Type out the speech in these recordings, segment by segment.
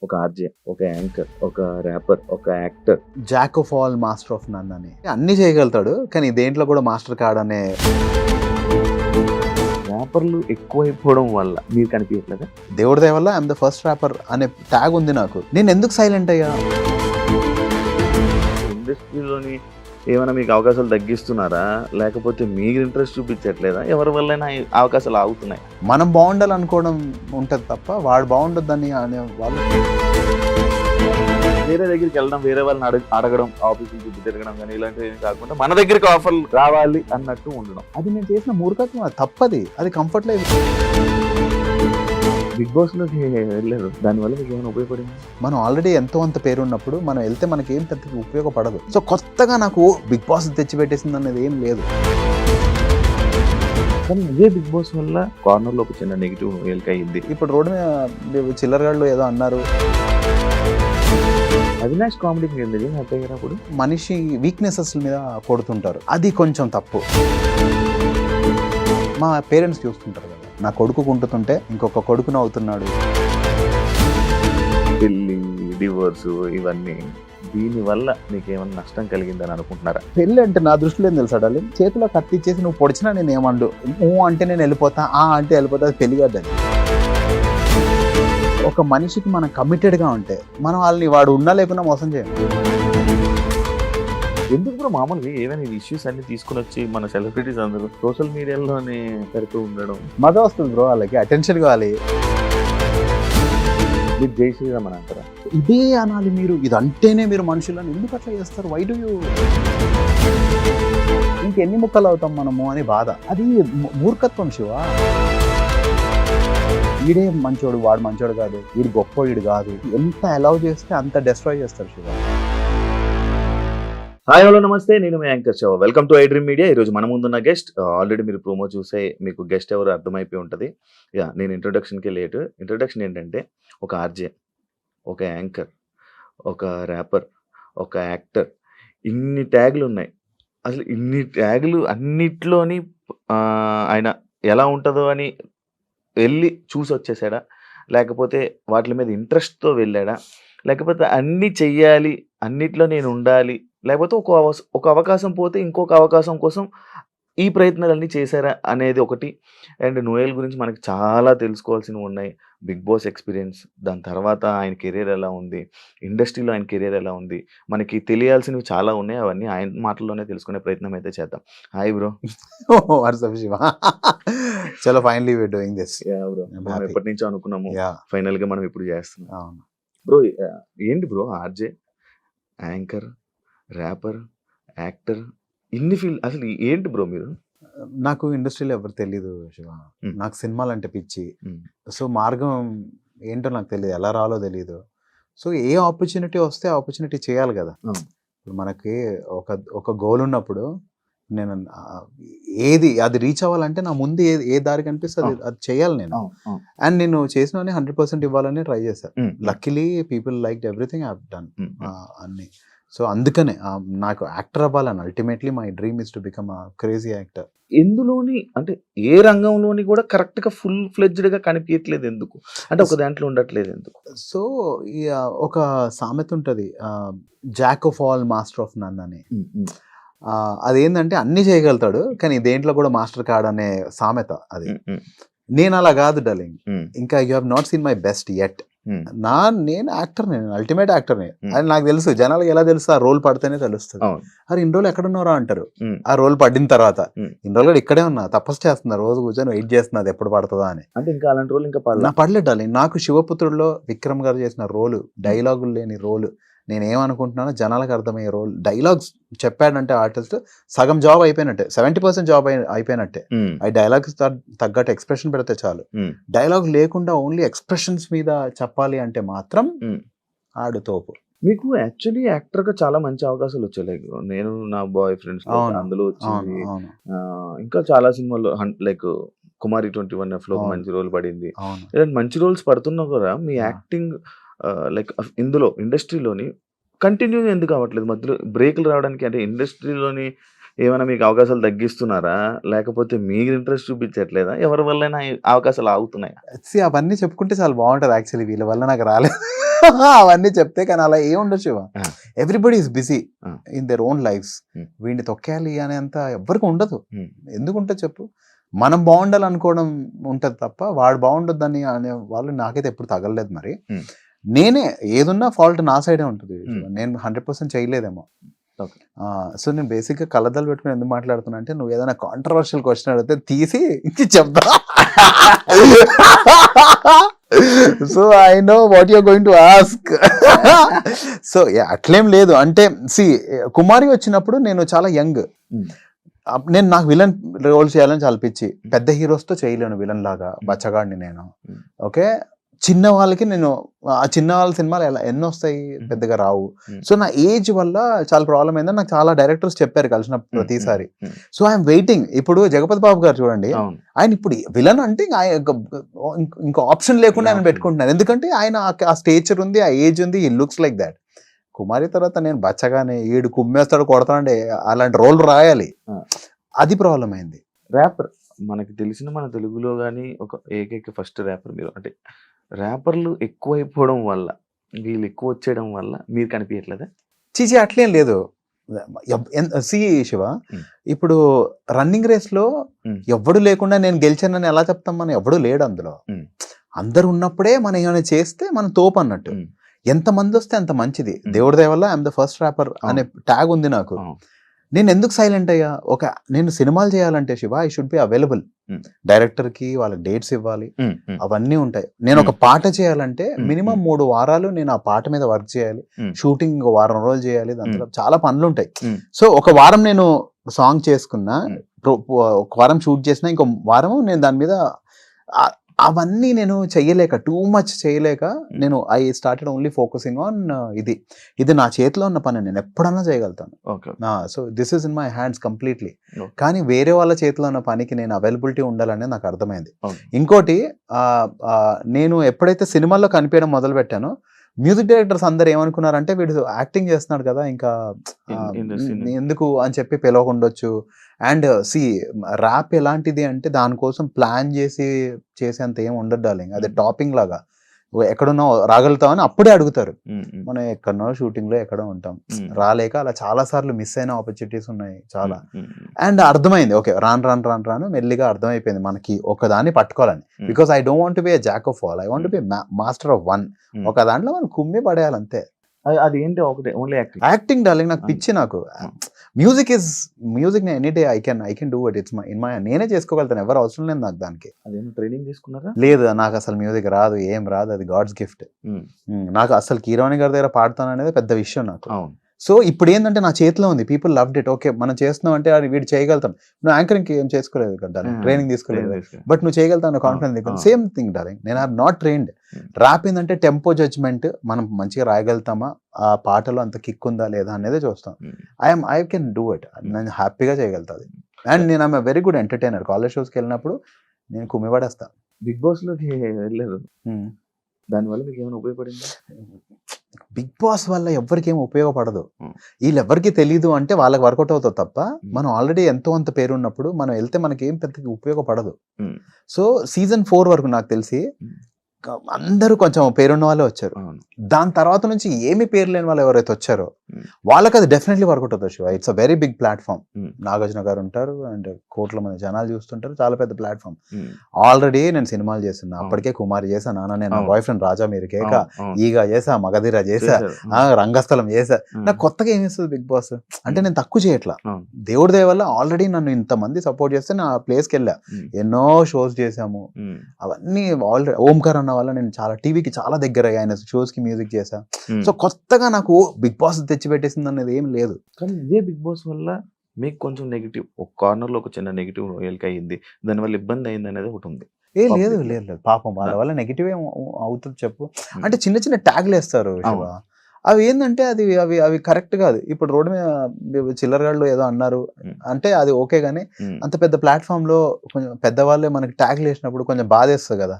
ఒక ఆర్జే, ఒక యాంకర్, ఒక ర్యాపర్, ఒక actor. Jack of all master of none అని అన్ని చేయగలుగుతాడు, కానీ దేంట్లో కూడా మాస్టర్ కార్డ్ అనే ర్యాపర్లు ఎక్కువైపోవడం వల్ల మీరు కనిపించట్లేదా? దేవుడి దయ వల్ల ఐఎమ్ ద ఫస్ట్ ర్యాపర్ అనే ట్యాగ్ ఉంది నాకు. నేను ఎందుకు సైలెంట్ అయ్యా? ఇండస్ట్రీలోని ఏమైనా మీకు అవకాశాలు తగ్గిస్తున్నారా, లేకపోతే మీరు ఇంట్రెస్ట్ చూపించట్లేదా? ఎవరి వల్లైనా ఈ అవకాశాలు ఆగుతున్నాయి? మనం బాగుండాలనుకోవడం ఉంటుంది తప్ప వాడు బాగుండొద్దని అనే వాళ్ళు వేరే దగ్గరికి వెళ్ళడం, వేరే వాళ్ళని అడగడం, ఆఫీసులు చుట్టూ తిరగడం కానీ ఇలాంటివి ఏమి కాకుండా మన దగ్గరికి ఆఫర్లు రావాలి అన్నట్టు ఉండడం. అది నేను చేసిన మూర్ఖత్వం, అది తప్పది, అది కంఫర్ట్ లేదు. బిగ్ బాస్ లోకి వెళ్ళారు, దానివల్ల మీకు ఏమైనా ఉపయోగపడింది? మనం ఆల్రెడీ ఎంతో అంత పేరు ఉన్నప్పుడు మనం వెళ్తే మనకి ఏం పెద్ద ఉపయోగపడదు. సో కొత్తగా నాకు బిగ్ బాస్ తెచ్చిపెట్టేసింది అనేది ఏం లేదు. కానీ ఇదే బిగ్ బాస్ వల్ల కార్నర్ లో ఒక చిన్న నెగిటివ్ అయింది. ఇప్పుడు రోడ్డు మీద చిల్లరగాళ్ళు ఏదో అన్నారు, అవినాష్ కామెడీకి నిజంగా హ్యాపీ అయినప్పుడు మనిషి వీక్నెసెస్ మీద కొడుతుంటారు, అది కొంచెం తప్పు. మా పేరెంట్స్ చూస్తుంటారు కదా, నా కొడుకు కుంటుతుంటే ఇంకొక కొడుకు నవ్వుతున్నాడు. పెళ్లి, డివోర్స్, ఇవన్నీ దీని వల్ల మీకు ఏమైనా నష్టం కలిగిందని అనుకుంటున్నారా? పెళ్ళి అంటే నా దృష్టిలో ఏం తెలుసా డార్లింగ్, చేతిలో కత్తి ఇచ్చేసి నువ్వు పొడిచినా నేను ఏమండు, అంటే నేను వెళ్ళిపోతా, అంటే వెళ్ళిపోతా, అది పెళ్లి కాదు. ఒక మనిషికి మనం కమిటెడ్గా ఉంటే మనం వాళ్ళని వాడు ఉన్నా లేకున్నా మోసం చేయం. ఎందుకు కూడా మామూలుగా ఏమైనా ఇష్యూస్ అన్ని తీసుకుని వచ్చి మన సెలబ్రిటీస్ అందరూ సోషల్ మీడియాలోనే పెడుతూ ఉండడం మజా వస్తుంది బ్రో, వాళ్ళకి అటెన్షన్ కావాలి. మీరు జై శ్రీరామ్ అని అంటారా? ఇదే అనాలి మీరు, ఇదంటేనే మీరు మనుషులను ఎందుకు అట్లా చేస్తారు? Why do you? ఇంకెన్ని ముక్కలు అవుతాం మనము అని బాధ, అది మూర్ఖత్వం శివ. వీడే మంచోడు, వాడు మంచోడు కాదు, వీడు గొప్పోడు కాదు, ఎంత అలౌ చేస్తే అంత డెస్ట్రాయ్ చేస్తారు శివ. హాయ్ హలో నమస్తే, నేను మీ anchor Shiva. Welcome to I dream media. ఈరోజు మన ముందున్న గెస్ట్ ఆల్రెడీ మీరు ప్రోమో చూసే మీకు గెస్ట్ ఎవరు అర్థమైపోయి ఉంటుంది. నేను ఇంట్రొడక్షన్కి లేటు. ఇంట్రొడక్షన్ ఏంటంటే, ఒక ఆర్జే, ఒక యాంకర్, ఒక ర్యాపర్, ఒక యాక్టర్, ఇన్ని ట్యాగులు ఉన్నాయి. అసలు ఇన్ని ట్యాగులు అన్నిట్లోని ఆయన ఎలా ఉంటుందో అని వెళ్ళి చూసి వచ్చేసాడా, లేకపోతే వాటి మీద ఇంట్రెస్ట్తో వెళ్ళాడా, లేకపోతే అన్నీ చెయ్యాలి, అన్నిట్లో నేను ఉండాలి, లేకపోతే ఒక అవకాశం పోతే ఇంకొక అవకాశం కోసం ఈ ప్రయత్నాలన్నీ చేశారా అనేది ఒకటి. అండ్ నోయల్ గురించి మనకి చాలా తెలుసుకోవాల్సినవి ఉన్నాయి. బిగ్ బాస్ ఎక్స్పీరియన్స్, దాని తర్వాత ఆయన కెరీర్ ఎలా ఉంది, ఇండస్ట్రీలో ఆయన కెరీర్ ఎలా ఉంది, మనకి తెలియాల్సినవి చాలా ఉన్నాయి. అవన్నీ ఆయన మాటల్లోనే తెలుసుకునే ప్రయత్నం అయితే చేద్దాం. Hi bro. చలో finally we are doing this. Bro, మనం ఎప్పటి నుంచో అనుకున్నాము, ఫైనల్ గా మనం ఇప్పుడు చేస్తున్నాం. అవును బ్రో, ఏంటి bro RJ, anchor, wrapper, actor, ఇన్ని ఫీల్డ్ అసలు ఏంటి బ్రో మీరు? నాకు ఇండస్ట్రీలో ఎవరు తెలీదు శివ, నాకు సినిమాలు అంటే పిచ్చి. సో మార్గం ఏంటో నాకు తెలియదు, ఎలా రాలో తెలియదు. సో ఏ ఆపర్చునిటీ వస్తే ఆపర్చునిటీ చేయాలి కదా. ఇప్పుడు మనకి ఒక గోల్ ఉన్నప్పుడు నేను ఏది అది రీచ్ అవ్వాలంటే నా ముందు ఏ దారి కనిపిస్తే అది చేయాలి నేను. అండ్ నేను చేసిన 100% ఇవ్వాలని ట్రై చేశాను. Luckily people like everything I have done అన్ని. సో అందుకనే నాకు యాక్టర్ అవ్వాలని, ultimately my dream is to become a crazy actor. ఎందులోని అంటే ఏ రంగంలోని కూడా కరెక్ట్ గా ఫుల్ ఫ్లెడ్జ్డ్ గా కనిపించట్లేదు ఎందుకు? అంటే ఒక దాంట్లో ఉండట్లేదు ఎందుకు? సో ఒక సామెత ఉంటది, jack of all master of none అని. అదేంటంటే అన్ని చేయగలుగుతాడు, కానీ దేంట్లో కూడా మాస్టర్ కార్డ్ అనే సామెత అది. నేను అలా కాదు డార్లింగ్, ఇంకా you have not seen my best yet. నేను యాక్టర్, నేను అల్టిమేట్ యాక్టర్ని అని నాకు తెలుసు. జనాలకు ఎలా తెలుసు? ఆ రోల్ పడితేనే తెలుస్తుంది. అరే ఇన్ని రోజులు ఎక్కడున్నారా అంటారు, ఆ రోల్ పడిన తర్వాత. ఇన్ని రోజులు కూడా ఇక్కడే ఉన్నా, తపస్సు చేస్తున్నా, రోజు కూర్చొని వెయిట్ చేస్తున్నా అది ఎప్పుడు పడుతుందా అని. అంటే ఇంకా అలాంటి రోల్ ఇంకా పడలేదు డార్లింగ్. నాకు శివపుత్రుల్లో విక్రమ్ గారు చేసిన రోలు, డైలాగులు లేని రోలు, నేను ఏమనుకుంటున్నానో జనాలకు అర్థమయ్యే రోల్. డైలాగ్స్ చెప్పాడంటే ఆర్టిస్ట్ సగం జాబ్ అయిపోయినట్టే, 70% జాబ్ అయిపోయినట్టే. ఆ డైలాగ్స్ తగ్గట్టు ఎక్స్ప్రెషన్ పెడితే చాలు. డైలాగ్ లేకుండా ఓన్లీ ఎక్స్ప్రెషన్స్ మీద చెప్పాలి అంటే మాత్రం ఆడు తోపు. మీకు యాక్చువల్లీ యాక్టర్ గా చాలా మంచి అవకాశాలు వచ్చాయి. లైక్ నేను నా బాయ్ ఫ్రెండ్స్ అందులో వచ్చింది, ఇంకా చాలా సినిమాల్లో లైక్ కుమారి 21F లో మంచి రోల్ పడింది. మంచి రోల్స్ పడుతున్నా కూడా మీ యాక్టింగ్ లైక్ ఇందులో ఇండస్ట్రీలోని కంటిన్యూ ఎందుకు అవ్వట్లేదు? మధ్యలో బ్రేకులు రావడానికి అంటే ఇండస్ట్రీలోని ఏమైనా మీకు అవకాశాలు తగ్గిస్తున్నారా, లేకపోతే మీరు ఇంట్రెస్ట్ చూపించట్లేదా? ఎవరి వల్లైనా అవకాశాలు ఆగుతున్నాయా? అవన్నీ చెప్పుకుంటే చాలా బాగుంటది. యాక్చువల్లీ వీళ్ళ వల్ల నాకు రాలేదు. అవన్నీ చెప్తే, కానీ అలా ఏం ఉండదు Shiva. Ah. Everybody is busy ah. In their own lifes. Hmm. వీడిని తొక్కేయాలి అనేంత ఎవ్వరికి ఉండదు. Hmm. ఎందుకు ఉంటుంది చెప్పు? మనం బాగుండాలనుకోవడం ఉంటది తప్ప వాడు బాగుండొద్దని అనే వాళ్ళు నాకైతే ఎప్పుడు తగలలేదు. మరి Hmm. నేనే ఏదున్నా ఫాల్ట్ నా సైడే ఉంటుంది. Hmm. నేను 100% చేయలేదేమో. Okay. సో నేను బేసిక్గా కళ్ళద్దాలు పెట్టుకుని ఎందుకు మాట్లాడుతున్నా అంటే, నువ్వు ఏదైనా కాంట్రవర్షియల్ క్వశ్చన్ అడిగితే తీసి ఇంక చెప్తా. So I know what you're going to ask. So అట్లేం లేదు. అంటే కుమారి వచ్చినప్పుడు నేను చాలా యంగ్. Hmm. నేను నాకు విలన్ రోల్ చేయాలని చాలా పిచ్చి. పెద్ద హీరోస్తో చేయలేను విలన్ లాగా, బచ్చగాడిని నేను. Hmm. ఓకే, చిన్న వాళ్ళకి నేను ఆ చిన్న వాళ్ళ సినిమాలు ఎన్నో వస్తాయి, పెద్దగా రావు. సో నా ఏజ్ వల్ల చాలా ప్రాబ్లం అయిందని నాకు చాలా డైరెక్టర్స్ చెప్పారు కలిసిన ప్రతిసారి. So I'm waiting. ఇప్పుడు జగపతి బాబు గారు చూడండి, ఆయన ఇప్పుడు విలన్ అంటే ఇంకో ఆప్షన్ లేకుండా ఆయన పెట్టుకుంటున్నారు. ఎందుకంటే ఆయన ఆ స్టేచర్ ఉంది, ఆ ఏజ్ ఉంది, ఈ లుక్స్ లైక్ దాట్. కుమారి తర్వాత నేను బచ్చగానే ఈడు కుమ్మేస్తాడు కొడతానంటే అలాంటి రోల్ రాయాలి, అది ప్రాబ్లం అయింది. ర్యాపర్ మనకి తెలిసిన మన తెలుగులో కానీ ఒక ఏకైక ఫస్ట్ ర్యాపర్ మీరు. అంటే ర్యాపర్లు ఎక్కువైపోవడం వల్ల, వీళ్ళు ఎక్కువ వచ్చేయడం వల్ల మీరు కనిపించట్లేదా? చీచి అట్లేం లేదు. శివ, ఇప్పుడు రన్నింగ్ రేస్ లో ఎవ్వడు లేకుండా నేను గెలిచానని ఎలా చెప్తాం? మనం ఎవడు లేడు అందులో. అందరు ఉన్నప్పుడే మనం ఏమైనా చేస్తే మనం తోపు అన్నట్టు. ఎంత మంది వస్తే అంత మంచిది. దేవుడి దయ వల్ల ఐఎమ్ ద ఫస్ట్ ర్యాపర్ అనే ట్యాగ్ ఉంది నాకు. నేను ఎందుకు సైలెంట్ అయ్యా? నేను సినిమాలు చేయాలంటే Shiva, I should be available. Director కి వాళ్ళకి డేట్స్ ఇవ్వాలి, అవన్నీ ఉంటాయి. నేను ఒక పాట చేయాలంటే మినిమం 3 వారాలు నేను ఆ పాట మీద వర్క్ చేయాలి. షూటింగ్ ఇంకో వారం రోజులు చేయాలి, దాంట్లో చాలా పనులు ఉంటాయి. సో ఒక వారం నేను సాంగ్ చేసుకున్నా, ఒక వారం షూట్ చేసినా, ఇంకో వారం నేను దాని మీద అవన్నీ నేను చెయ్యలేక, టూ మచ్ చేయలేక, నేను I started only focusing on ఇది నా చేతిలో ఉన్న పని, నేను ఎప్పుడన్నా చేయగలుగుతాను. So this is in my hands completely. కానీ వేరే వాళ్ళ చేతిలో ఉన్న పనికి నేను అవైలబిలిటీ ఉండాలనేది నాకు అర్థమైంది. ఇంకోటి, నేను ఎప్పుడైతే సినిమాల్లో కనిపించడం మొదలు పెట్టానో, మ్యూజిక్ డైరెక్టర్స్ అందరు ఏమనుకున్నారంటే, వీడు యాక్టింగ్ చేస్తున్నాడు కదా, ఇంకా ఎందుకు అని చెప్పి పిలవకుండొచ్చు. అండ్ ర్యాప్ ఎలాంటిది అంటే, దానికోసం ప్లాన్ చేసేంత ఏం ఉండదు డార్లింగ్. అది టాపింగ్ లాగా, ఎక్కడున్నా రాగలుగుతామని అప్పుడే అడుగుతారు. మనం ఎక్కడనో షూటింగ్ లో ఎక్కడో ఉంటాం, రాలేక అలా చాలా సార్లు మిస్ అయిన ఆపర్చునిటీస్ ఉన్నాయి చాలా. అండ్ అర్థమైంది, ఓకే రాను మెల్లిగా అర్థమైపోయింది మనకి ఒకదాన్ని పట్టుకోవాలని. Because I don't want be a jack of all, I want be master of one. ఒక దాంట్లో మనం కుమ్మి పడేయాలి అంతే. అది ఏంటి? ఒకటే ఓన్లీ యాక్టింగ్ డార్లింగ్. నాకు పిచ్చి. నాకు music any day I can do it. It's in my, నేనే చేసుకోగలుగుతాను, ఎవరు అవసరం లేదు నాకు దానికి. అదేమో ట్రైనింగ్ తీసుకున్నారా? లేదు, నాకు అసలు మ్యూజిక్ రాదు, ఏం రాదు, అది గాడ్స్ గిఫ్ట్. నాకు అసలు కీరవాణి గారి దగ్గర పాడతాను అనేది పెద్ద విషయం నాకు. సో ఇప్పుడు ఏంటంటే నా చేతిలో ఉంది, పీపుల్ లవ్డ్ ఇట్. ఓకే మనం చేస్తున్నాం అంటే అది వీడు చేయగలుగుతాం. నువ్వు యాంకరింగ్ ఏం చేసుకోలేదు కదా, ట్రైనింగ్ తీసుకోలేదు, బట్ నువ్వు చేయగలుగుతావు కాన్ఫిడెన్స్. సేమ్ థింగ్ డార్లింగ్, నేను ఆర్ నాట్ ట్రైన్డ్. ర్యాప్ ఏంటంటే టెంపో జడ్జ్మెంట్, మనం మంచిగా రాయగలుగుతామా, ఆ పాటలో అంత కిక్ ఉందా లేదా అనేది చూస్తాం. ఐ కెన్ డూ ఇట్, నేను హ్యాపీగా చేయగలుగుతాను. అండ్ నేను I'm very good entertainer. College షోస్కి వెళ్ళినప్పుడు నేను కుమ్మి పడేస్తా. బిగ్ బాస్ లోకి వెళ్ళలేదు, దానివల్ల మీకు ఏమైనా ఉపయోగపడింది? బిగ్ బాస్ వల్ల ఎవరికి ఏమి ఉపయోగపడదు. వీళ్ళు ఎవరికి తెలీదు అంటే వాళ్ళకి వర్కౌట్ అవుతుంది తప్ప, మనం ఆల్రెడీ ఎంతో అంత పేరు ఉన్నప్పుడు మనం వెళ్తే మనకి ఏం పెద్ద ఉపయోగపడదు. సో సీజన్ 4 వరకు నాకు తెలిసి అందరూ కొంచెం పేరున్న వాళ్ళే వచ్చారు. దాని తర్వాత నుంచి ఏమి పేరు లేని వాళ్ళు ఎవరైతే వచ్చారో వాళ్ళకి అది డెఫినెట్లీ వర్కౌట్ అవుతుంది Shiva. It's a very big platform. Nagarjuna garu ఉంటారు, అండ్ కోట్ల మంది జనాలు చూస్తుంటారు, చాలా పెద్ద ప్లాట్ఫామ్. ఆల్రెడీ నేను సినిమాలు చేస్తున్నా, అప్పటికే కుమారి చేసా, నాన్న నేను బాయ్ ఫ్రెండ్ రాజా మీరు కేక, ఈగా చేసా, మగధీర చేసా, రంగస్థలం చేసా. నాకు కొత్తగా ఏమి ఇస్తుంది బిగ్ బాస్ అంటే? నేను తక్కువ చేయట్లా, దేవుడి దయ వల్ల ఆల్రెడీ నన్ను ఇంతమంది సపోర్ట్ చేస్తే నా ప్లేస్కి వెళ్ళా, ఎన్నో షోస్ చేసాము, అవన్నీ ఆల్రెడీ. ఓంకార్ అన్న వల్ల నేను చాలా టీవీకి చాలా దగ్గర ఆయన షోస్ కి మ్యూజిక్ చేశా. సో కొత్తగా నాకు బిగ్ బాస్ తెచ్చిపెట్టేసింది అనేది ఏం లేదు. కానీ ఇదే బిగ్ బాస్ వల్ల మీకు కొంచెం నెగిటివ్, ఒక కార్నర్ లో ఒక చిన్న నెగిటివ్ ఎలికయింది, దానివల్ల ఇబ్బంది అయింది అనేది ఒకటి ఉంది. లేదు పాపం వాళ్ళ వల్ల నెగిటివ్ ఏం అవుతుంది చెప్పు. అంటే చిన్న చిన్న ట్యాగ్లు వేస్తారు అవి ఏంటంటే అవి కరెక్ట్ కాదు. ఇప్పుడు రోడ్డు మీద చిల్లరగాళ్ళు ఏదో అన్నారు అంటే అది ఓకే, కానీ అంత పెద్ద ప్లాట్ఫామ్ లో కొంచెం పెద్దవాళ్ళే మనకి ట్యాగ్లు వేసినప్పుడు కొంచెం బాధేస్తుంది కదా.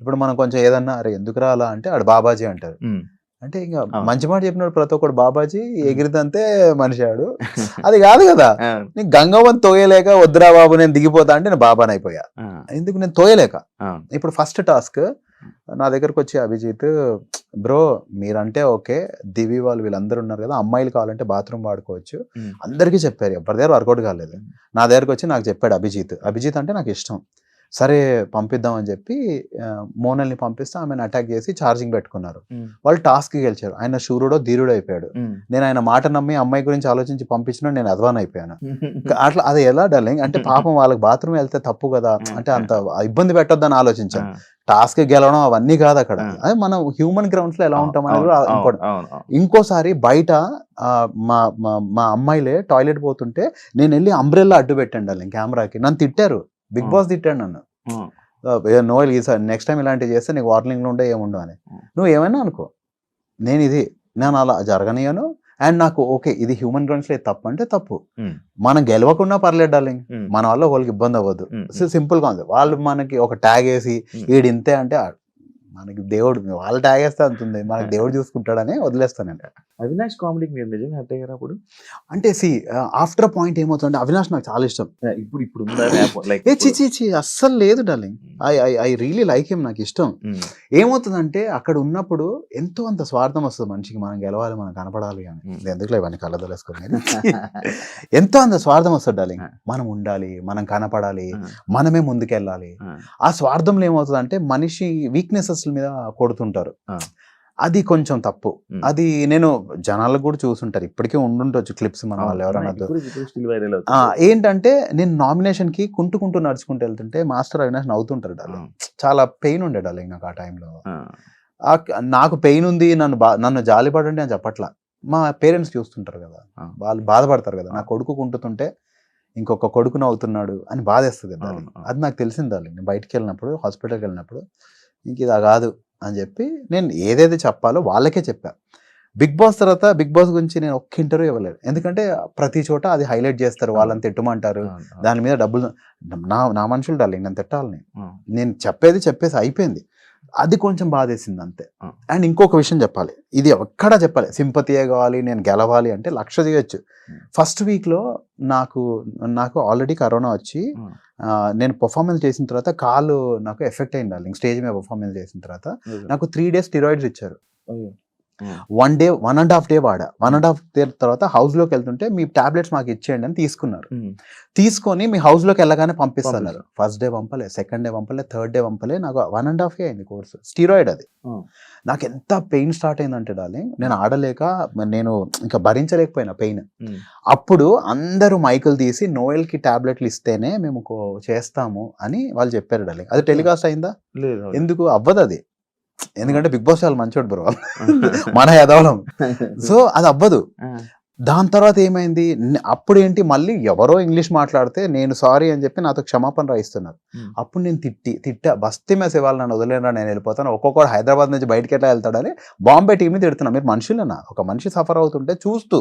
ఇప్పుడు మనం కొంచెం ఏదన్నా అరే ఎందుకు రాలా అంటే ఆడు బాబాజీ అంటారు. అంటే ఇంకా మంచి మాట చెప్పినప్పుడు ప్రతి ఒక్కడు బాబాజీ ఎగిరిదంతే మనిషి ఆడు. అది కాదు కదా, నేను గంగవ్వని తోయలేక వద్దురా బాబు నేను దిగిపోతా అంటే నేను బాబాని అయిపోయా. ఎందుకు నేను తోయలేక. ఇప్పుడు ఫస్ట్ టాస్క్ నా దగ్గరకు వచ్చి అభిజిత్ బ్రో మీరంటే ఓకే, దివి వాళ్ళు వీళ్ళందరూ ఉన్నారు కదా, అమ్మాయిలు కావాలంటే బాత్రూమ్ వాడుకోవచ్చు అందరికీ చెప్పారు, ఎవరి దగ్గర వర్కౌట్ కాలేదు. నా దగ్గరకు వచ్చి నాకు చెప్పాడు అభిజిత్ అంటే నాకు ఇష్టం, సరే పంపిద్దాం అని చెప్పి మోనల్ని పంపిస్తే ఆమెను అటాక్ చేసి ఛార్జింగ్ పెట్టుకున్నారు. వాళ్ళు టాస్క్ గెలిచారు. ఆయన శూరుడో ధీరుడో అయిపోయాడు. నేను ఆయన మాట నమ్మి అమ్మాయి గురించి ఆలోచించి పంపించిన నేను అధ్వాన్ అయిపోయాను. అట్లా అది ఎలా డార్లింగ్ అంటే పాపం వాళ్ళకి బాత్రూమ్ వెళ్తే తప్పు కదా, అంటే అంత ఇబ్బంది పెట్టొద్దని ఆలోచించాను. టాస్క్ గెలవడం అవన్నీ కాదు అక్కడ, అదే మనం హ్యూమన్ గ్రౌండ్స్ లో ఎలా ఉంటాం అనేది కూడా ఇంపార్టెంట్. ఇంకోసారి బయట మా అమ్మాయిలే టాయిలెట్ పోతుంటే నేను వెళ్ళి అంబ్రెల్లా అడ్డు పెట్టండి డార్లింగ్ కెమెరాకి, నన్ను తిట్టారు, బిగ్ బాస్ తిట్టాడు నన్ను, నోయల్ ఈసారి నెక్స్ట్ టైం ఇలాంటివి చేస్తే నీకు వార్నింగ్లు ఉండే ఏముండవు అని. నువ్వు ఏమైనా అనుకో, నేను అలా జరగనియను. అండ్ నాకు ఓకే ఇది హ్యూమన్ గ్రౌండ్స్ లో తప్పు అంటే తప్పు, మనం గెలవకుండా పర్లేదు డార్లింగ్, మన వల్ల వాళ్ళకి ఇబ్బంది అవ్వదు. సింపుల్ గా ఉంది. వాళ్ళు మనకి ఒక ట్యాగ్ వేసి ఈడింతే అంటే మనకి దేవుడు, వాళ్ళు ట్యాగ్ వేస్తే అంతుంది, మనకి దేవుడు చూసుకుంటాడని వదిలేస్తానండి. అవినాష్ కామెడీకి మీరు నిజంగా హర్ట్ అయ్యారు అప్పుడు? అంటే ఆఫ్టర్ పాయింట్ ఏమవుతుందంటే అవినాష్ నాకు చాలా ఇష్టం. ఇప్పుడు చిచి అస్సలు లేదు darling, I really like him, నాకు ఇష్టం. ఏమవుతుందంటే అక్కడ ఉన్నప్పుడు ఎంతో అంత స్వార్థం వస్తుంది మనిషికి, మనం గెలవాలి, మనం కనపడాలి అని. ఎందుకులే ఇవన్నీ కళ్ళదలేసుకొని ఎంతో అంత స్వార్థం వస్తుంది డార్లింగ్, మనం ఉండాలి, మనం కనపడాలి, మనమే ముందుకెళ్ళాలి. ఆ స్వార్థంలో ఏమవుతుందంటే మనిషి వీక్నెసెస్ మీద కొడుతుంటారు, అది కొంచెం తప్పు. అది నేను జనాలకు కూడా చూసుంటారు, ఇప్పటికే ఉండుంటొచ్చు క్లిప్స్ మన వాళ్ళు ఎవరన్నా. ఏంటంటే నేను నామినేషన్ కి కుంటూ నడుచుకుంటూ వెళ్తుంటే మాస్టర్ అవినాష్ నవ్వుతుంటారు డార్లింగ్, చాలా పెయిన్ ఉండే డార్లింగ్ నాకు ఆ టైంలో. నాకు పెయిన్ ఉంది, నన్ను జాలిపడండి అని చెప్పట్లా, మా పేరెంట్స్ చూస్తుంటారు కదా, వాళ్ళు బాధపడతారు కదా, నా కొడుకు కుంటుతుంటే ఇంకొక కొడుకు నవ్వుతున్నాడు అని బాధేస్తుంది కదా. అది నాకు తెలిసింది డార్లింగ్, నేను బయటికి వెళ్ళినప్పుడు, హాస్పిటల్కి వెళ్ళినప్పుడు ఇంక ఇది కాదు అని చెప్పి నేను ఏదైతే చెప్పాలో వాళ్ళకే చెప్పా. బిగ్ బాస్ తర్వాత బిగ్ బాస్ గురించి నేను ఒక్క ఇంటర్వ్యూ ఇవ్వలేదు, ఎందుకంటే ప్రతి చోట అది హైలైట్ చేస్తారు, వాళ్ళని తిట్టమంటారు, దాని మీద డబ్బులు. నా మనుషులు డార్లింగ్, నేను తిట్టాలని, నేను చెప్పేసి అయిపోయింది. అది కొంచెం బాధేసింది అంతే. అండ్ ఇంకొక విషయం చెప్పాలి, ఇది ఎక్కడా చెప్పాలి, సింపతియే కావాలి, నేను గెలవాలి అంటే 1,00,000 చేయొచ్చు. ఫస్ట్ వీక్లో నాకు ఆల్రెడీ కరోనా వచ్చి నేను పర్ఫార్మెన్స్ చేసిన తర్వాత కాలు నాకు ఎఫెక్ట్ అయింది డార్లింగ్. స్టేజ్ మీద పర్ఫార్మెన్స్ చేసిన తర్వాత నాకు 3 days స్టిరాయిడ్స్ ఇచ్చారు. 1.5 day వాడా. 1.5 day తర్వాత హౌస్ లోకి వెళ్తుంటే మీ టాబ్లెట్స్ మాకు ఇచ్చేయండి అని తీసుకున్నారు. తీసుకొని మీ హౌస్ లోకి వెళ్ళగానే పంపిస్తున్నారు. ఫస్ట్ డే పంపలే, సెకండ్ డే పంపలే, థర్డ్ డే పంపలే. నాకు 1.5 year అయింది కోర్సు. స్టీరాయిడ్ అది. నాకు ఎంత పెయిన్ స్టార్ట్ అయిందంటే డార్లింగ్, నేను ఆడలేక నేను ఇంకా భరించలేకపోయినా పెయిన్. అప్పుడు అందరూ మైకులు తీసి నోయల్ కి టాబ్లెట్లు ఇస్తేనే మేము చేస్తాము అని వాళ్ళు చెప్పారు డార్లింగ్. అది టెలికాస్ట్ అయిందా? ఎందుకు అవ్వదు అది, ఎందుకంటే బిగ్ బాస్ చాలా మంచోడు బ్రో, మన ఎదవలం. సో అది అవ్వదు. దాని తర్వాత ఏమైంది, అప్పుడు ఏంటి, మళ్ళీ ఎవరో ఇంగ్లీష్ మాట్లాడితే నేను సారీ అని చెప్పి నాతో క్షమాపణ రాయిస్తున్నారు. అప్పుడు నేను తిట్టా, బస్తీ మెస్ ఇవ్వాలి, నన్ను వదిలేనా, నేను వెళ్ళిపోతాను, ఒక్కొక్కడు హైదరాబాద్ నుంచి బయటకి ఎట్లా వెళ్తాడని బాంబే టీమ్ని తిడుతున్నా. మీరు మనుషులేనా? ఒక మనిషి సఫర్ అవుతుంటే చూస్తూ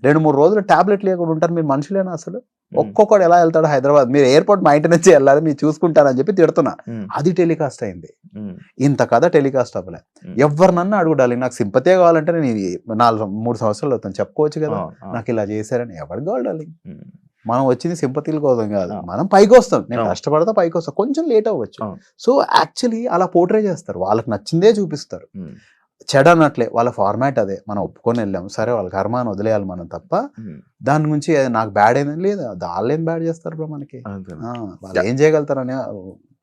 2-3 రోజులు టాబ్లెట్ లేకుండా ఉంటారు, మీరు మనుషులేనా అసలు? ఒక్కొక్కడు ఎలా వెళ్తాడు హైదరాబాద్, మీరు ఎయిర్పోర్ట్ మా ఇంటి నుంచి వెళ్ళాలి, మీరు చూసుకుంటారని చెప్పి తిడుతున్నా. అది టెలికాస్ట్ అయింది. ఇంత కథ టెలికాస్ట్ అవ్వలే. ఎవరినన్నా అడుగుడాలి, నాకు సింపతే కావాలంటే నేను 3 సంవత్సరాలు అవుతాను చెప్పుకోవచ్చు కదా, నాకు ఇలా చేశారని. ఎవరికి కావాలి? మనం వచ్చింది సింపతిల కోసం కాదు, మనం పైకి వస్తాం, నేను కష్టపడతా పైకి వస్తాం, కొంచెం లేట్ అవ్వచ్చు. సో యాక్చువల్లీ అలా పోర్ట్రే చేస్తారు, వాళ్ళకి నచ్చిందే చూపిస్తారు. చెడ అన్నట్లే వాళ్ళ ఫార్మాట్ అదే, మనం ఒప్పుకొని వెళ్ళాము, సరే వాళ్ళ కర్మాన్ని వదిలేయాలి మనం తప్ప. దాని గురించి నాకు బ్యాడ్ అయిందని లేదు, వాళ్ళు ఏం బ్యాడ్ చేస్తారు బ్రో మనకి, వాళ్ళు ఏం చేయగలుగుతారని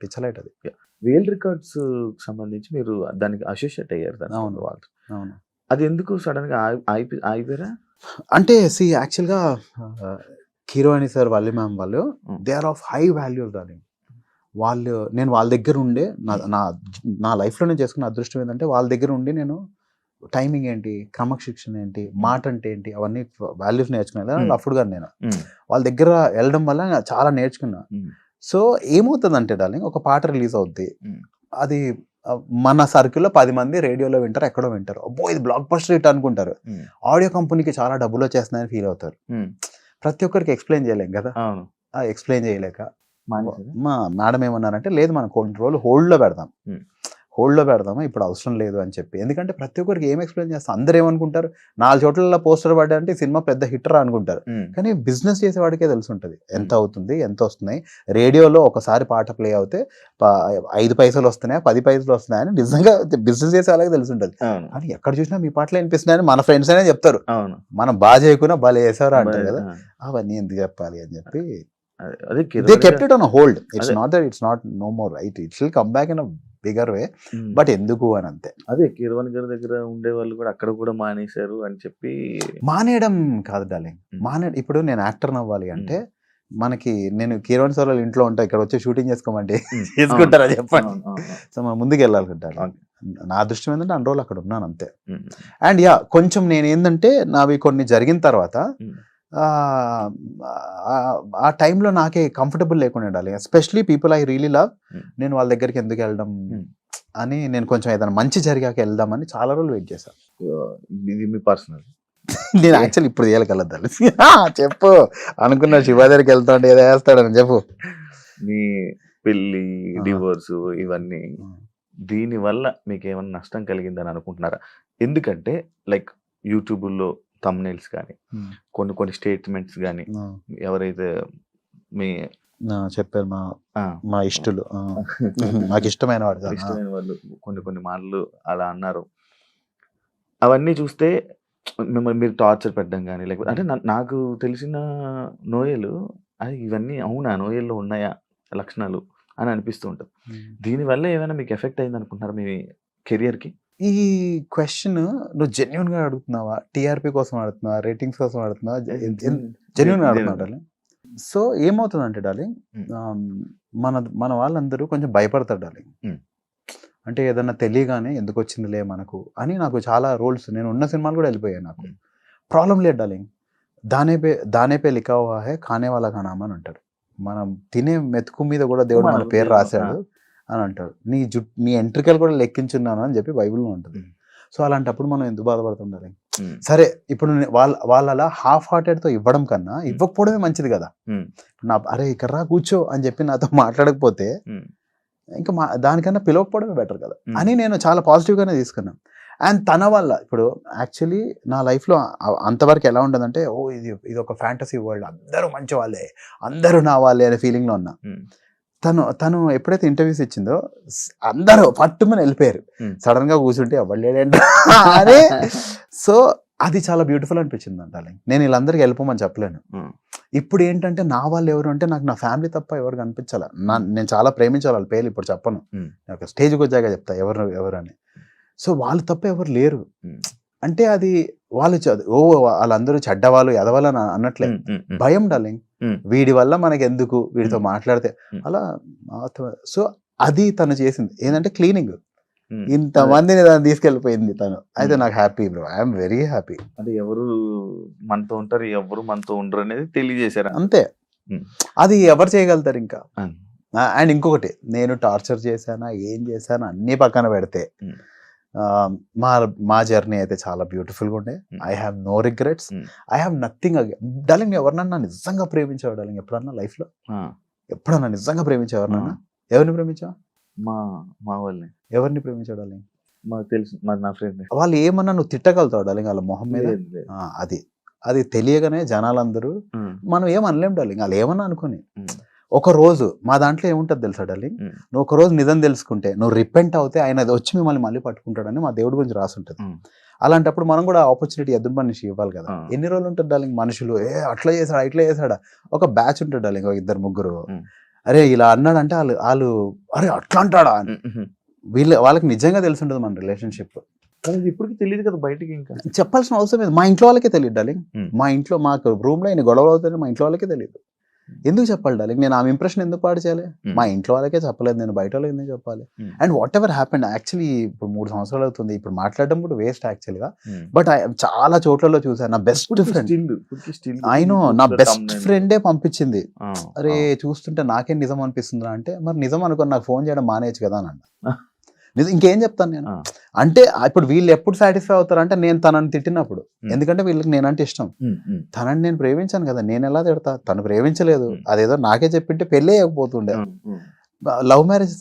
పిచ్చలైట్ అది. వేల్ రికార్డ్స్ సంబంధించి మీరు దానికి అసోసియేట్ అయ్యారు. అవును వాళ్ళు, అవును. అది ఎందుకు సడన్ గా ఆగిపోయారా? అంటే యాక్చువల్గా కీరవాణి సార్, వల్లి మ్యామ్ వాళ్ళు they are of high values darling. నేను వాళ్ళ దగ్గర ఉండే నా లైఫ్లో నేను చేసుకున్న అదృష్టం ఏంటంటే వాళ్ళ దగ్గర ఉండి నేను టైమింగ్ ఏంటి, క్రమశిక్షణ ఏంటి, మాట అంటే ఏంటి, అవన్నీ వాల్యూస్ నేర్చుకున్నాను. అప్పుడు కానీ నేను వాళ్ళ దగ్గర వెళ్ళడం వల్ల నేను చాలా నేర్చుకున్నా. సో ఏమవుతుందంటే డార్లింగ్, ఒక పాట రిలీజ్ అవుద్ది, అది మన సర్కిల్లో 10 మంది రేడియోలో వింటారు, ఎక్కడో వింటారు, అబ్బో ఇది బ్లాక్ బస్టర్ హిట్ అనుకుంటారు. ఆడియో కంపెనీకి చాలా డబ్బులు వచ్చేస్తున్నాయని ఫీల్ అవుతారు. ప్రతి ఒక్కరికి ఎక్స్ప్లెయిన్ చేయలేం కదా, ఎక్స్ప్లెయిన్ చేయలేక మా మేడం ఏమన్నారంటే, లేదు మనం కొన్ని రోజులు హోల్డ్లో పెడదాం, హోల్డ్లో పెడదామా, ఇప్పుడు అవసరం లేదు అని చెప్పి. ఎందుకంటే ప్రతి ఒక్కరికి ఏం ఎక్స్ప్లెయిన్ చేస్తాం, అందరూ ఏమనుకుంటారు, 4 చోట్ల పోస్టర్ పడ్డా అంటే సినిమా పెద్ద హిట్టరా అనుకుంటారు. కానీ బిజినెస్ చేసేవాడికే తెలిసి ఉంటుంది ఎంత అవుతుంది, ఎంత వస్తున్నాయి. రేడియోలో ఒకసారి పాట ప్లే అవుతే 5 పైసలు వస్తున్నాయా, 10 పైసలు వస్తున్నాయని నిజంగా బిజినెస్ చేసే వాళ్ళకి తెలిసి ఉంటుంది. కానీ ఎక్కడ చూసినా మీ పాటలు వినిపిస్తున్నాయని మన ఫ్రెండ్స్ అనే చెప్తారు. మనం బాగా చేయకుండా భలే వేసారా అంటారు కదా, అవన్నీ ఎందుకు చెప్పాలి అని చెప్పి they kept it on a hold. It's not that it's not no more, right? It will come back in a bigger way, but ఎందుకు అని అంతే. అదే కీరవాణి గారి దగ్గర ఉండే వాళ్ళు కూడా అక్కడ కూడా మానేశారు అని చెప్పి. మానేయడం కాదు డార్లింగ్, ఇప్పుడు నేను యాక్టర్ అవ్వాలి అంటే మనకి, నేను కీరవాణి సార్ వాళ్ళ ఇంట్లో ఉంటా, ఇక్కడ వచ్చి షూటింగ్ చేసుకోమంటే చేసుకుంటారా చెప్పండి. సో మనం ముందుకు వెళ్ళాలి కదా. నా దృష్టి ఏంటంటే అన్ని రోజులు అక్కడ ఉన్నాను అంతే. అండ్ యా, కొంచెం నేను ఏంటంటే నావి కొన్ని జరిగిన తర్వాత ఆ టైంలో నాకే కంఫర్టబుల్ లేకుండా ఉండాలి, especially people I really love. నేను వాళ్ళ దగ్గరికి ఎందుకు వెళ్ళడం అని, నేను కొంచెం ఏదైనా మంచి జరిగాక వెళ్దామని చాలా రోజులు వెయిట్ చేశాను. ఇది మీ పర్సనల్. నేను యాక్చువల్లీ ఇప్పుడు తీయాలకెళ్ళద్దాలి చెప్పు అనుకున్నా, శివ దగ్గరికి వెళ్తా అంటే ఏదో వేస్తాడని చెప్పు. మీ పెళ్ళి, డివోర్స్ ఇవన్నీ దీని వల్ల మీకు ఏమైనా నష్టం కలిగిందని అనుకుంటున్నారా? ఎందుకంటే లైక్ యూట్యూబ్లో థంబ్నెయిల్స్ కానీ, కొన్ని స్టేట్మెంట్స్ కానీ, ఎవరైతే మీ చెప్పారు మా ఇష్టలు, నాకు ఇష్టమైన వాళ్ళు కొన్ని మాటలు అలా అన్నారు. అవన్నీ చూస్తే మిమ్మల్ని మీరు టార్చర్ పెట్టడం కానీ, లేకపోతే అంటే నాకు తెలిసిన నోయలు అది ఇవన్నీ అవునా, నోయల్లో ఉన్నాయా లక్షణాలు అని అనిపిస్తూ ఉంటుంది. దీనివల్ల ఏమైనా మీకు ఎఫెక్ట్ అయింది అనుకుంటున్నారా మీ కెరియర్కి? ఈ క్వశ్చన్ నువ్వు జెన్యున్ గా అడుగుతున్నావా, టీఆర్పీ కోసం అడుగుతున్నావా, రేటింగ్స్ కోసం అడుగుతున్నావా, జెన్యున్ గా అడుగుతున్నావు డార్లింగ్? సో ఏమవుతుందంటే డార్లింగ్, మన వాళ్ళందరూ కొంచెం భయపడతారు డార్లింగ్. అంటే ఏదన్నా తెలియగానే ఎందుకు వచ్చిందిలే మనకు అని, నాకు చాలా రోల్స్, నేను ఉన్న సినిమాలు కూడా వెళ్ళిపోయాయి, నాకు ప్రాబ్లం లేదు డార్లింగ్. దానే పే లిఖా హువా హై ఖానే వాలా కా నామ్ అని అంటాడు. మనం తినే మెతుకు మీద కూడా దేవుడు మన పేరు రాశాడు అని అంటాడు. నీ ఎంట్రికలు కూడా లెక్కించున్నాను అని చెప్పి బైబిల్లో ఉంటుంది. సో అలాంటప్పుడు మనం ఎందుకు బాధపడుతుండాలి? సరే, ఇప్పుడు వాళ్ళ అలా హాఫ్ హార్టెడ్తో ఇవ్వడం కన్నా ఇవ్వకపోవడమే మంచిది కదా. అరే ఇక్కడ రా కూర్చో అని చెప్పి నాతో మాట్లాడకపోతే ఇంకా దానికన్నా పిలవకపోవడమే బెటర్ కదా అని నేను చాలా పాజిటివ్గానే తీసుకున్నాను. అండ్ తన వల్ల ఇప్పుడు యాక్చువల్లీ నా లైఫ్లో అంతవరకు ఎలా ఉండదంటే, ఇది ఒక ఫ్యాంటసీ వరల్డ్, అందరూ మంచి వాళ్ళే, అందరూ నా వాళ్ళే అనే ఫీలింగ్లో ఉన్నా. తను ఎప్పుడైతే ఇంటర్వ్యూస్ ఇచ్చిందో అందరూ పట్టుమని వెళ్ళిపోయారు. సడన్ గా కూర్చుంటే అవ్వలేడంటే అదే. సో అది చాలా బ్యూటిఫుల్ అనిపించింది అంటాలి. నేను వీళ్ళందరికీ వెళ్ళిపోమని చెప్పలేను. ఇప్పుడు ఏంటంటే నా వాళ్ళు ఎవరు అంటే, నాకు నా ఫ్యామిలీ తప్ప ఎవరు కనిపించాలి. నేను చాలా ప్రేమించాలి వాళ్ళ పేర్లు ఇప్పుడు చెప్పను, ఒక స్టేజ్కి వచ్చాక చెప్తా ఎవరు అని. సో వాళ్ళు తప్ప ఎవరు లేరు అంటే అది వాళ్ళు వాళ్ళందరూ చెడ్డవాళ్ళు ఎదవాళ్ళు అన్నట్లే. భయం డార్లింగ్, వీడి వల్ల మనకి ఎందుకు, వీడితో మాట్లాడితే అలా. సో అది తను చేసింది ఏంటంటే క్లీనింగ్, ఇంతమందిని దాన్ని తీసుకెళ్ళిపోయింది తను. అయితే నాకు happy bro, I'm very happy. అంటే ఎవరు మనతో ఉంటారు, ఎవరు మనతో ఉండరు అనేది తెలియజేశారు అంతే. అది ఎవరు చేయగలుగుతారు ఇంకా. అండ్ ఇంకొకటి, నేను టార్చర్ చేశానా ఏం చేశానా అన్ని పక్కన పెడితే మా జర్నీ అయితే చాలా బ్యూటిఫుల్గా ఉండే. I have no regrets, I have nothing again. Darling ఎవరినన్నా నిజంగా ప్రేమించావు డార్లింగ్? ఎప్పుడన్నా లైఫ్లో ఎప్పుడన్నా నిజంగా ప్రేమించావు ఎవరినన్నా? ఎవరిని ప్రేమించావు? మా వాళ్ళని. ఎవరిని ప్రేమించావు డార్లింగ్? మాకు తెలుసు, నా ఫ్రెండ్. వాళ్ళు ఏమన్నా నువ్వు తిట్టగలుగుతావు డార్లింగ్ వాళ్ళ మొహం మీద? అది తెలియగానే జనాలందరూ మనం ఏమనలేం డార్లింగ్, వాళ్ళు ఏమన్నా అనుకుని. ఒక రోజు మా దాంట్లో ఏముంటుంది తెలుసా డార్లింగ్, నువ్వు ఒక రోజు నిజం తెలుసుకుంటే, నువ్వు రిపెంట్ అవుతే ఆయన వచ్చి మిమ్మల్ని మళ్ళీ పట్టుకుంటాడని మా దేవుడి గురించి రాసి ఉంటుంది. అలాంటప్పుడు మనం కూడా ఆపర్చునిటీ ఎదురు మనిషి ఇవ్వాలి కదా. ఎన్ని రోజులు ఉంటుంది డార్లింగ్ మనుషులు, అట్లా చేశాడా ఇట్లా చేశాడా. ఒక బ్యాచ్ ఉంటుంది డార్లింగ్, 2-3, అరే ఇలా అన్నాడంటే వాళ్ళు అరే అట్లా అంటాడా అని. వాళ్ళకి నిజంగా తెలిసి ఉంటుంది మన రిలేషన్షిప్. ఇప్పటికి తెలియదు కదా బయటికి, ఇంకా చెప్పాల్సిన అవసరం లేదు. మా ఇంట్లో వాళ్ళకే తెలియదు డార్లింగ్. మా ఇంట్లో మాకు రూమ్లో ఇన్ని గొడవలు అవుతాయి, మా ఇంట్లో వాళ్ళకే తెలియదు. ఎందుకు చెప్పాలి డార్లింగ్? నేను ఆమె ఇంప్రెషన్ ఎందుకు పాడు చేయాలి? మా ఇంట్లో వాళ్ళకే చెప్పలేదు, నేను బయట వాళ్ళకి ఎందుకు చెప్పాలి? And what ever happened, actually ఇప్పుడు 3 సంవత్సరాలు అవుతుంది, ఇప్పుడు మాట్లాడడం కూడా వేస్ట్ యాక్చువల్గా. బట్ చాలా చోట్లలో చూసాను. నా బెస్ట్ ఫ్రెండ్, అయినో నా బెస్ట్ ఫ్రెండే పంపించింది, అరే చూస్తుంటే నాకేం నిజం అనిపిస్తుందా అంటే, మరి నిజం అనుకుని నాకు ఫోన్ చేయడం మానేయచ్చు కదా అని అన్న. ఇంకేం చెప్తాను నేను అంటే, ఇప్పుడు వీళ్ళు ఎప్పుడు సాటిస్ఫై అవుతారు అంటే నేను తనని తిట్టినప్పుడు. ఎందుకంటే వీళ్ళకి నేనంటే ఇష్టం, తనని నేను ప్రేమించాను కదా, నేను ఎలా తిడతా? తను ప్రేమించలేదు, అదేదో నాకే చెప్పింటే పెళ్ళి అయ్యకపోతుండే. లవ్ మ్యారేజ్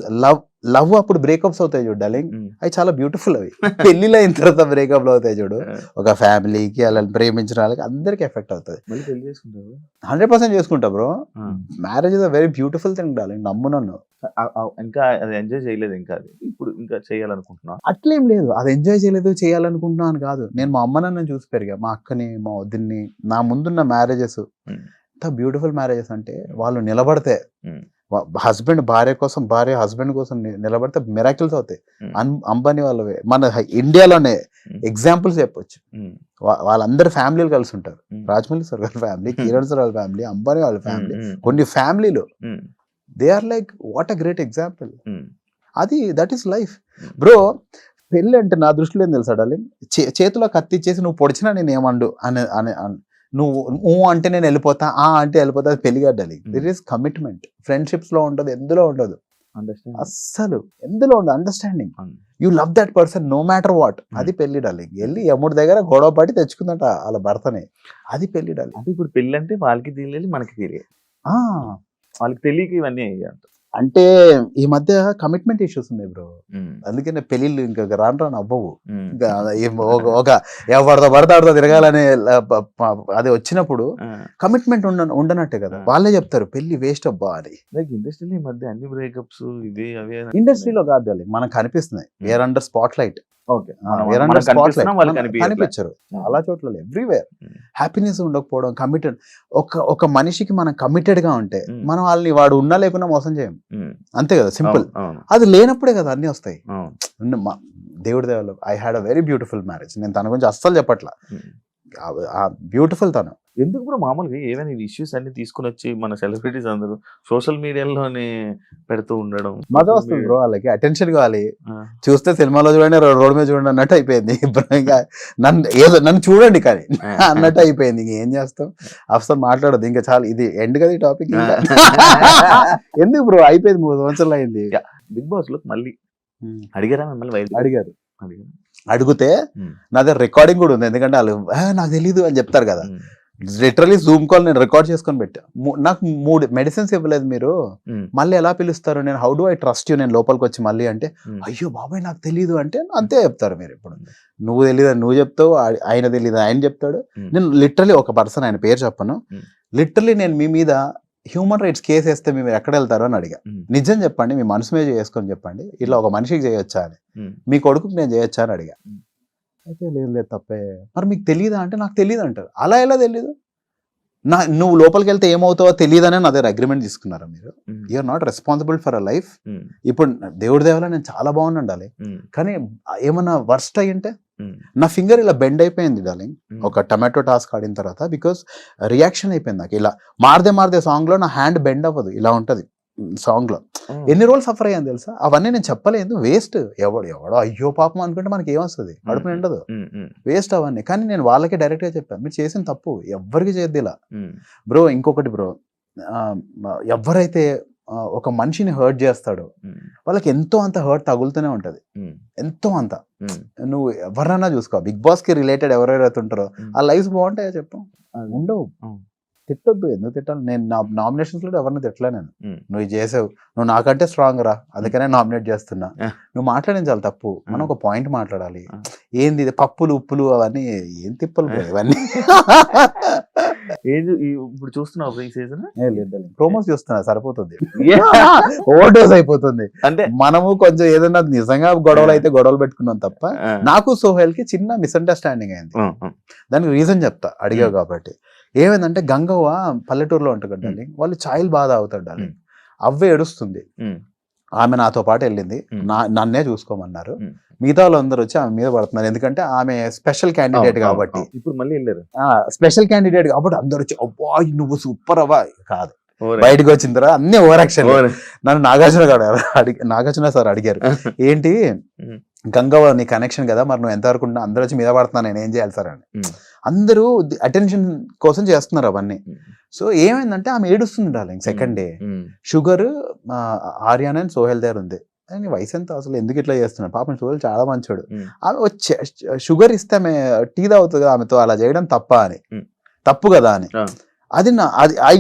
లవ్ అప్పుడు బ్రేకప్స్ అవుతాయి చూడు డార్లింగ్, అవి చాలా బ్యూటిఫుల్. అవి పెళ్లిలో అయిన తర్వాత బ్రేకప్ లో అవుతాయి చూడు, ఒక ఫ్యామిలీకి అలా ప్రేమించిన వాళ్ళకి అందరికి ఎఫెక్ట్ అవుతుంది. 100% చేసుకుంటా bro. Marriage is a very beautiful thing darling, నమ్ము నన్ను. ఇంకా అది ఎంజాయ్ చేయలేదు, ఇంకా అది ఇప్పుడు ఇంకా చేయాలనుకుంటున్నా. అట్లేం లేదు, అది ఎంజాయ్ చేయలేదు చేయాలనుకుంటున్నాను కాదు. నేను మా అమ్మ నాన్నని చూసి పెరిగా, మా అక్కని మా వదిన్ని. నా ముందున్న మ్యారేజెస్ ఎంత బ్యూటిఫుల్ మ్యారేజెస్ అంటే, వాళ్ళు నిలబడితే హస్బెండ్ భార్య కోసం, భార్య హస్బెండ్ కోసం నిలబడితే మిరాకిల్స్ అవుతాయి. అంబానీ వాళ్ళవే మన ఇండియాలోనే ఎగ్జాంపుల్స్ చెప్పొచ్చు. వాళ్ళందరి ఫ్యామిలీలు కలిసి ఉంటారు. రాజమౌళి సార్ వాళ్ళ ఫ్యామిలీ, కిరణ్ సార్ వాళ్ళ ఫ్యామిలీ, అంబానీ వాళ్ళ ఫ్యామిలీ, కొన్ని ఫ్యామిలీలు they are like what a great example. అది దట్ ఈస్ లైఫ్ బ్రో. పెళ్ళి అంటే నా దృష్టిలో ఏం తెలుసా డార్లింగ్, చేతిలో కత్తి ఇచ్చేసి నువ్వు పొడిచినా నేను ఏమండు అనే నువ్వు అంటే నేను వెళ్ళిపోతా, అంటే వెళ్ళిపోతా, అది పెళ్లి కాదు. There is commitment. ఫ్రెండ్షిప్స్ లో ఉండదు, ఎందులో ఉండదు, అస్సలు ఎందులో ఉండదు. Understanding, you love that person no matter what. అది పెళ్లి డార్లింగ్. వెళ్ళి యముడి దగ్గర గొడవ పడి తెచ్చుకుందట వాళ్ళ భర్తని, అది పెళ్లి డార్లింగ్. అంటే ఇప్పుడు పెళ్లి అంటే వాళ్ళకి తెలియాలి, మనకి తెలియాలి. వాళ్ళకి తెలియక ఇవన్నీ అయ్యాయి. అంటే ఈ మధ్య కమిట్మెంట్ ఇష్యూస్ ఉన్నాయి బ్రో, అందుకనే పెళ్ళిళ్ళు ఇంకా రాను అవ్వవు. ఒక ఎవరితో పడతాడుతో తిరగాలనే అది వచ్చినప్పుడు కమిట్మెంట్ ఉండనట్టే కదా. వాళ్ళే చెప్తారు పెళ్లి వేస్ట్ అబ్బా అని. ఇండస్ట్రీలో ఈ మధ్య అన్ని బ్రేకప్స్ ఇవే అవే. ఇండస్ట్రీలో కాదు మనకు కనిపిస్తున్నాయి, వేర్ అండర్ స్పాట్ లైట్. కనిపించరు చాలా చోట్ల, ఎవ్రీవేర్. హ్యాపీనెస్ ఉండకపోవడం, కమిటెడ్. ఒక మనిషికి మనం కమిటెడ్ గా ఉంటే మనం వాళ్ళని వాడు ఉన్నా లేకున్నా మోసం చేయం, అంతే కదా, సింపుల్. అది లేనప్పుడే కదా అన్ని వస్తాయి. దేవుడి దేవాలు I had a very beautiful marriage. నేను తన గురించి అస్సలు చెప్పట్లా, బ్యూటిఫుల్ తను. ఎందుకు కూడా మామూలుగా ఏమైనా ఇష్యూస్ అన్ని తీసుకుని వచ్చి మన సెలబ్రిటీస్ అందరూ సోషల్ మీడియాలోనే పెడుతూ ఉండడం మజా వస్తుంది బ్రో. వాళ్ళకి అటెన్షన్ కావాలి, చూస్తే సినిమాలో చూడండి, రోడ్ మీద చూడండి అన్నట్టు అయిపోయింది. ఇంకా నన్ను చూడండి కానీ అన్నట్టు అయిపోయింది. ఇంక ఏం చేస్తాం, అసలు మాట్లాడదు ఇంకా, చాలా ఇది ఎండ్ కదా ఈ టాపిక్. ఎందుకు బ్రో, అయిపోయింది, 3 సంవత్సరాలు అయింది. బిగ్ బాస్ లో మళ్ళీ అడిగారా మిమ్మల్ని? అడిగారు. అడిగితే నా దగ్గర రికార్డింగ్ కూడా ఉంది, ఎందుకంటే వాళ్ళు నాకు తెలీదు అని చెప్తారు కదా. లిటరలీ జూమ్ కాల్ నేను రికార్డ్ చేసుకొని పెట్టా. నాకు 3 మెడిసిన్స్ ఇవ్వలేదు మీరు, మళ్ళీ ఎలా పిలుస్తారు, నేను how do I trust you, నేను లోపలికి వచ్చి మళ్ళీ అంటే అయ్యో బాబాయ్ నాకు తెలీదు అంటే అంతే చెప్తారు మీరు. ఇప్పుడు నువ్వు తెలీదు నువ్వు చెప్తావు, ఆయన తెలీదు ఆయన చెప్తాడు. నేను లిటరలీ ఒక పర్సన్, ఆయన పేరు చెప్పను, లిటరలీ నేను మీ మీద హ్యూమన్ రైట్స్ కేసు వేస్తే మీరు ఎక్కడ వెళ్తారో అని అడిగా. నిజం చెప్పండి, మీ మనసు మీద చేసుకొని చెప్పండి, ఇట్లా ఒక మనిషికి చేయొచ్చా అని, మీ కొడుకుకి నేను చేయొచ్చా అని అడిగా. అయితే లేదు తప్పే. మరి మీకు తెలియదా అంటే నాకు తెలియదు అంటారు. అలా ఎలా తెలీదు? నువ్వు లోపలికి వెళ్తే ఏమవుతావో తెలియదనే నా దగ్గర అగ్రిమెంట్ తీసుకున్నారా మీరు? You are not responsible for a life. ఇప్పుడు దేవుడి దేవాల నేను చాలా బాగుండి ఉండాలి, కానీ ఏమన్నా వర్స్ట్ అయ్యింటే నా ఫింగర్ ఇలా బెండ్ అయిపోయింది డార్లింగ్ ఒక టమాటో టాస్క్ ఆడిన తర్వాత. బికాస్ రియాక్షన్ అయిపోయింది నాకు. ఇలా మారదే సాంగ్ లో నా హ్యాండ్ బెండ్ అవ్వదు, ఇలా ఉంటది సాంగ్ లో. ఎన్ని రోజులు సఫర్ అయ్యాను తెలుసా? అవన్నీ నేను చెప్పలేదు, వేస్ట్. ఎవడో అయ్యో పాపం అనుకుంటే మనకి ఏమొస్తుంది, కడుపు నిండదు, వేస్ట్ అవన్నీ. కానీ నేను వాళ్ళకే డైరెక్ట్ గా చెప్పాను, మీరు చేసిన తప్పు ఎవ్వరికి చేయద్దు ఇలా. బ్రో ఇంకొకటి బ్రో, ఎవరైతే ఒక మనిషిని హర్ట్ చేస్తాడో వాళ్ళకి ఎంతో అంత హర్ట్ తగులుతూనే ఉంటది, ఎంతో అంత. నువ్వు ఎవరైనా చూసుకో, బిగ్ బాస్ కి రిలేటెడ్ ఎవరైతే ఉంటారో ఆ లైఫ్ బాగుంటాయో చెప్పు, ఉండవు. తిట్టొద్దు, ఎందుకు తిట్టాలి? నేను నా నామినేషన్స్ లో ఎవరిని తిట్టలే నేను. నువ్వు చేసావు, నువ్వు నాకంటే స్ట్రాంగ్ రా, అందుకనే నామినేట్ చేస్తున్నా. నువ్వు మాట్లాడేది చాలా తప్పు. మనం ఒక పాయింట్ మాట్లాడాలి. ఏంది ఇది పప్పులు ఉప్పులు అవన్నీ ఏం తిప్పలు ఇవన్నీ. ఇప్పుడు చూస్తున్నావు ఈ సీజన్? ప్రోమోస్ చూస్తున్నా, సరిపోతుంది, ఓవర్ డోస్ అయిపోతుంది. అంటే మనము కొంచెం ఏదైనా నిజంగా గొడవలు అయితే గొడవలు పెట్టుకున్నాం తప్ప. నాకు సోహెల్ కి చిన్న మిస్అండర్స్టాండింగ్ అయింది. దానికి రీజన్ చెప్తా, అడిగావు కాబట్టి. ఏమైందంటే గంగవ్వ పల్లెటూరులో ఉంటుంది, వాళ్ళు ఛాయలు బాగా తాగుతాడు డాలి. అవ్వే ఏడుస్తుంది, ఆమె నాతో పాటు వెళ్ళింది, నన్నే చూసుకోమన్నారు. మిగతా వాళ్ళందరూ వచ్చి ఆమె మీద పడుతున్నారు, ఎందుకంటే ఆమె స్పెషల్ క్యాండిడేట్ కాబట్టి. ఇప్పుడు మళ్ళీ వెళ్ళారు, స్పెషల్ క్యాండిడేట్ కాబట్టి అందరు వచ్చి అబ్బా నువ్వు సూపర్ అవ్వా. కాదు, బయటకు వచ్చిన తర్వాత అన్ని ఓవర్ యాక్షన్. నన్ను నాగార్జున సార్ అడిగారు, ఏంటి గంగవ్వ నీ కనెక్షన్ కదా, మరి నువ్వు ఎంతవరకు అందరూ వచ్చి మీద పడుతున్నా, నేను ఏం చేయాలి సార్ అని. అందరూ అటెన్షన్ కోసం చేస్తున్నారు అవన్నీ. సో ఏమైందంటే ఆమె ఏడుస్తుంది డార్లింగ్. సెకండ్ డే షుగర్ ఆర్యాన్ అండ్ సోహెల్ దగ్గర ఉంది. అని వయసు ఎంత అసలు ఎందుకు ఇట్లా చేస్తున్నాడు, పాపం సోహెల్ చాలా మంచోడు. ఆమె వచ్చే షుగర్ ఇస్తే ఆమె టీ తాగుతుంది, ఆమెతో అలా చేయడం తప్పు కదా అని. అది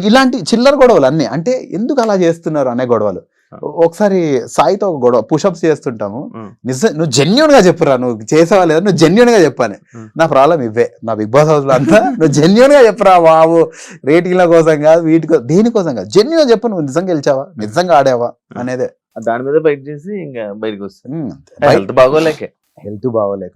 ఇలాంటి చిల్లర గొడవలు అన్ని, అంటే ఎందుకు అలా చేస్తున్నారు అనే గొడవలు. ఒకసారి సాయితో ఒక గొడవ పుషప్స్ చేస్తుంటాము. ఉమ్. నువ్వు జెన్యున్ గా చెప్పురా, నువ్వు చేసావా లేదా, నువ్వు జెన్యున్ గా చెప్పాను. నా ప్రాబ్లం ఇవే, నా బిగ్ బాస్ హౌస్ లో అంతా నువ్వు జెన్యున్ గా చెప్పురా బాబు, రేటింగ్ల కోసం కాదు, వీటి దేనికోసం కాదు, జెన్యున్ గా చెప్పు, నువ్వు నిజంగా గెలిచావా, నిజంగా ఆడావా అనేదే. దాని మీద బయట చేసి ఇంకా బయటకు వస్తాయి. ఉమ్, హెల్త్ బాగోలేకే. హెల్త్ బాగోలేక